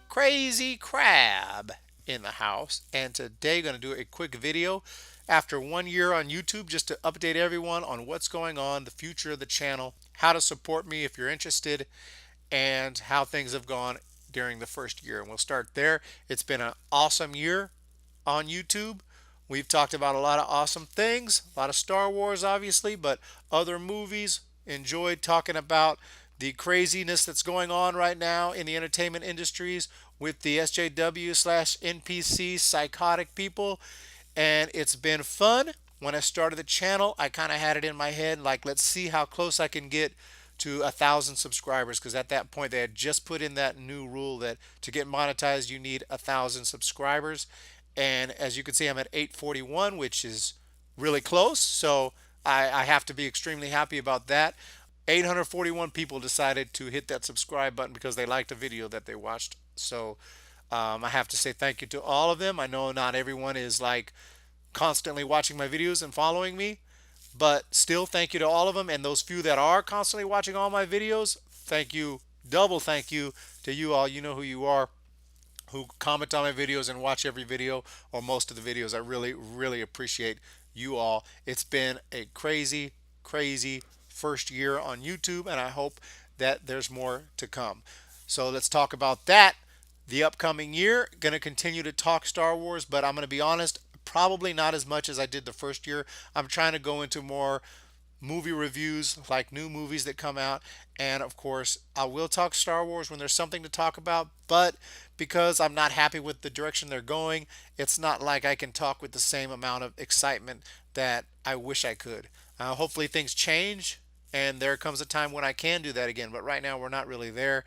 Crazy Crab in the house, and today going to do a quick video after 1 year on YouTube just to update everyone on what's going on, the future of the channel, how to support me if you're interested, and how things have gone during the first year. And we'll start there. It's been an awesome year on YouTube. We've talked about a lot of awesome things, a lot of Star Wars, obviously, but other movies. Enjoyed talking about the craziness that's going on right now in the entertainment industries with the SJW slash NPC psychotic people. And it's been fun. When I started the channel, I kind of had it in my head like, let's see how close I can get to 1,000 subscribers, because at that point they had just put in that new rule that to get monetized you need 1,000 subscribers. And as you can see, I'm at 841, which is really close. So I have to be extremely happy about that. 841 people decided to hit that subscribe button because they liked a video that they watched. So I have to say thank you to all of them. I know not everyone is like constantly watching my videos and following me, but still thank you to all of them. And those few that are constantly watching all my videos, thank you, double thank you to you all. You know who you are, who comment on my videos and watch every video or most of the videos. I really, really appreciate you all. It's been a crazy, crazy first year on YouTube, and I hope that there's more to come. So let's talk about that. The upcoming year, going to continue to talk Star Wars, but I'm going to be honest, probably not as much as I did the first year. I'm trying to go into more movie reviews, like new movies that come out. And of course, I will talk Star Wars when there's something to talk about, but because I'm not happy with the direction they're going, it's not like I can talk with the same amount of excitement that I wish I could. Hopefully, things change and there comes a time when I can do that again, but right now we're not really there.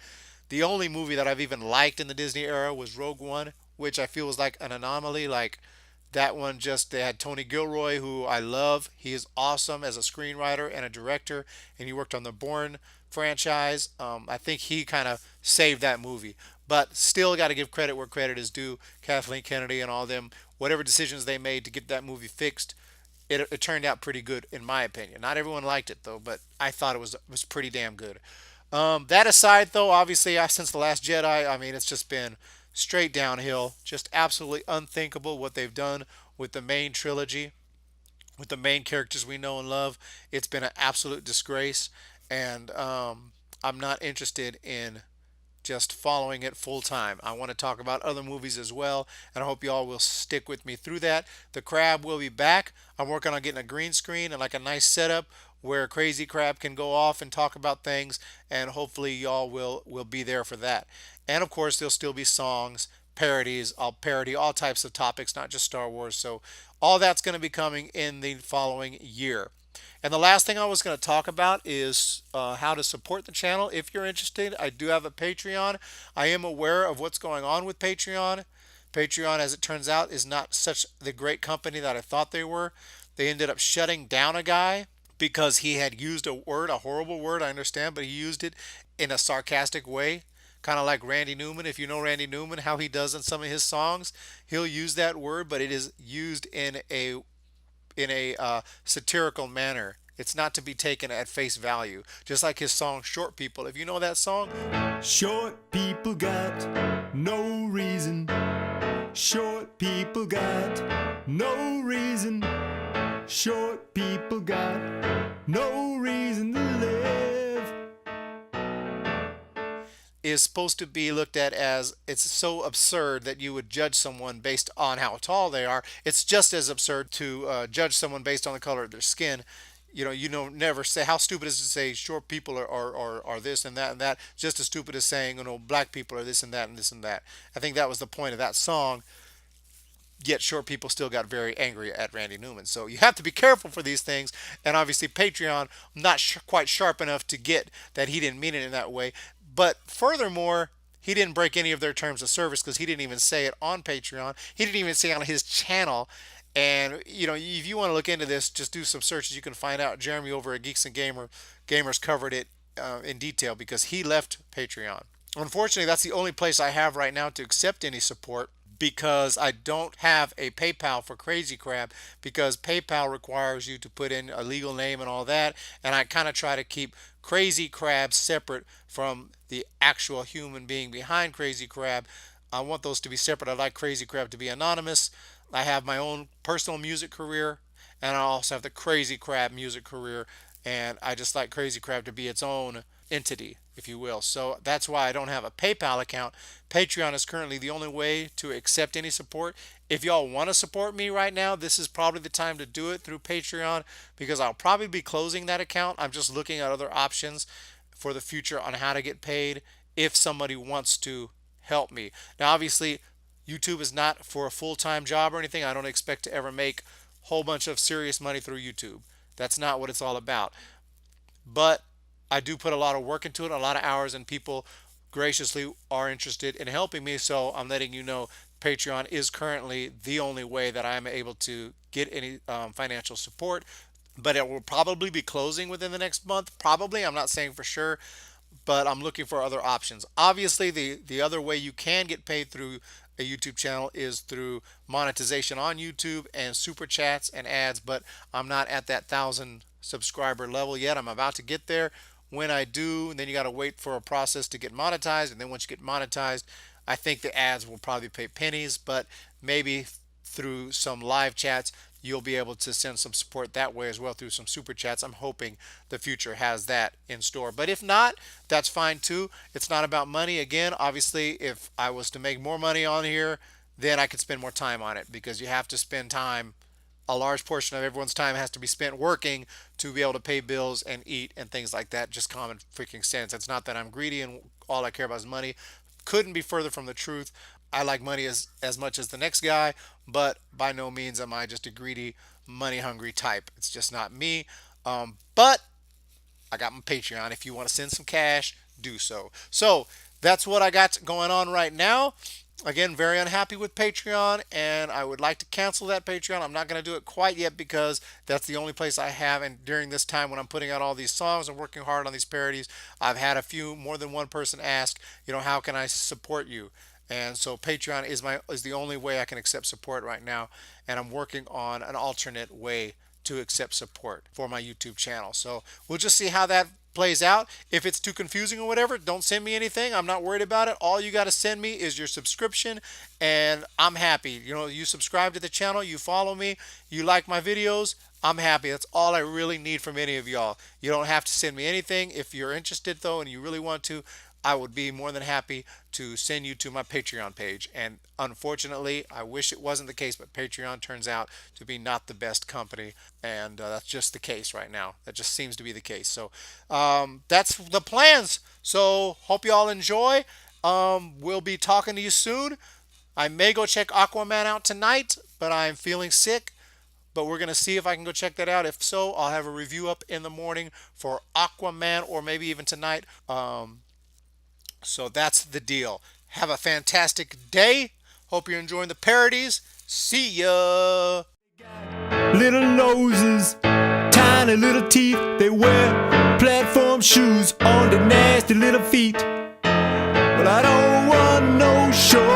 The only movie that I've even liked in the Disney era was Rogue One, which I feel was like an anomaly. Like that one, just they had Tony Gilroy, who I love. He is awesome as a screenwriter and a director, and he worked on the Bourne franchise. I think he kind of saved that movie, but still got to give credit where credit is due. Kathleen Kennedy and all them, whatever decisions they made to get that movie fixed, it turned out pretty good in my opinion. Not everyone liked it though, but I thought it was pretty damn good. That aside, though, obviously, since The Last Jedi, I mean, it's just been straight downhill. Just absolutely unthinkable what they've done with the main trilogy, with the main characters we know and love. It's been an absolute disgrace, and I'm not interested in just following it full time. I want to talk about other movies as well, and I hope you all will stick with me through that. The Crab will be back. I'm working on getting a green screen and like a nice setup where Crazy Crab can go off and talk about things, and hopefully y'all will be there for that. And of course, there'll still be songs, parodies. I'll parody all types of topics, not just Star Wars. So all that's going to be coming in the following year. And the last thing I was going to talk about is how to support the channel. If you're interested, I do have a Patreon. I am aware of what's going on with Patreon. Patreon, as it turns out, is not such the great company that I thought they were. They ended up shutting down a guy because he had used a word, a horrible word, I understand, but he used it in a sarcastic way. Kind of like Randy Newman. If you know Randy Newman, how he does in some of his songs, he'll use that word, but it is used in a satirical manner. It's not to be taken at face value. Just like his song Short People. If you know that song, Short people got no reason. Short people got no reason. Short people got no reason to live. is supposed to be looked at as it's so absurd that you would judge someone based on how tall they are. It's just as absurd to judge someone based on the color of their skin. Never say how stupid is it to say short people are this and that and that. Just as stupid as saying, black people are this and that and this and that. I think that was the point of that song. Yet short people still got very angry at Randy Newman. So you have to be careful for these things. And obviously Patreon, not quite sharp enough to get that he didn't mean it in that way. But furthermore, he didn't break any of their terms of service because he didn't even say it on Patreon. He didn't even say it on his channel. And if you want to look into this, just do some searches. You can find out. Jeremy over at Geeks and Gamers covered it in detail because he left Patreon. Unfortunately, that's the only place I have right now to accept any support because I don't have a PayPal for Crazy Crab, because PayPal requires you to put in a legal name and all that, and I kind of try to keep Crazy Crab separate from the actual human being behind Crazy Crab. I want those to be separate. I like Crazy Crab to be anonymous. I have my own personal music career, and I also have the Crazy Crab music career, and I just like Crazy Crab to be its own entity, if you will. So that's why I don't have a PayPal account. Patreon is currently the only way to accept any support. If y'all want to support me right now, this is probably the time to do it through Patreon, because I'll probably be closing that account. I'm just looking at other options for the future on how to get paid if somebody wants to help me. Now, obviously, YouTube is not for a full-time job or anything. I don't expect to ever make a whole bunch of serious money through YouTube. That's not what it's all about. But I do put a lot of work into it, a lot of hours, and people graciously are interested in helping me. So I'm letting you know Patreon is currently the only way that I'm able to get any financial support. But it will probably be closing within the next month. Probably. I'm not saying for sure, but I'm looking for other options. Obviously, the other way you can get paid through a YouTube channel is through monetization on YouTube and super chats and ads, but I'm not at that 1,000 subscriber level yet. I'm about to get there. When I do, then you got to wait for a process to get monetized, and then once you get monetized, I think the ads will probably pay pennies, but maybe through some live chats you'll be able to send some support that way as well through some super chats. I'm hoping the future has that in store. But if not, that's fine too. It's not about money. Again, obviously, if I was to make more money on here, then I could spend more time on it, because you have to spend time. A large portion of everyone's time has to be spent working to be able to pay bills and eat and things like that. Just common freaking sense. It's not that I'm greedy and all I care about is money. Couldn't be further from the truth. I like money as much as the next guy, but by no means am I just a greedy, money hungry type. It's just not me. But I got my Patreon. If you want to send some cash, do so. So that's what I got going on right now. Again, very unhappy with Patreon, and I would like to cancel that Patreon. I'm not going to do it quite yet, because that's the only place I have. And during this time when I'm putting out all these songs and working hard on these parodies, I've had more than one person ask, how can I support you? And so Patreon is the only way I can accept support right now, and I'm working on an alternate way to accept support for my YouTube channel. So we'll just see how that plays out. If it's too confusing or whatever, don't send me anything. I'm not worried about it. All you got to send me is your subscription, and I'm happy. You subscribe to the channel, you follow me, you like my videos, I'm happy. That's all I really need from any of y'all. You don't have to send me anything. If you're interested though and you really want to, I would be more than happy to send you to my Patreon page. And unfortunately, I wish it wasn't the case, but Patreon turns out to be not the best company, and that's just the case right now. That just seems to be the case. So that's the plans. So hope you all enjoy. We'll be talking to you soon. I may go check Aquaman out tonight, but I'm feeling sick. But we're going to see if I can go check that out. If so, I'll have a review up in the morning for Aquaman, or maybe even tonight. So that's the deal. Have a fantastic day. Hope you're enjoying the parodies. See ya. Little noses, tiny little teeth. They wear platform shoes on their nasty little feet. But I don't want no short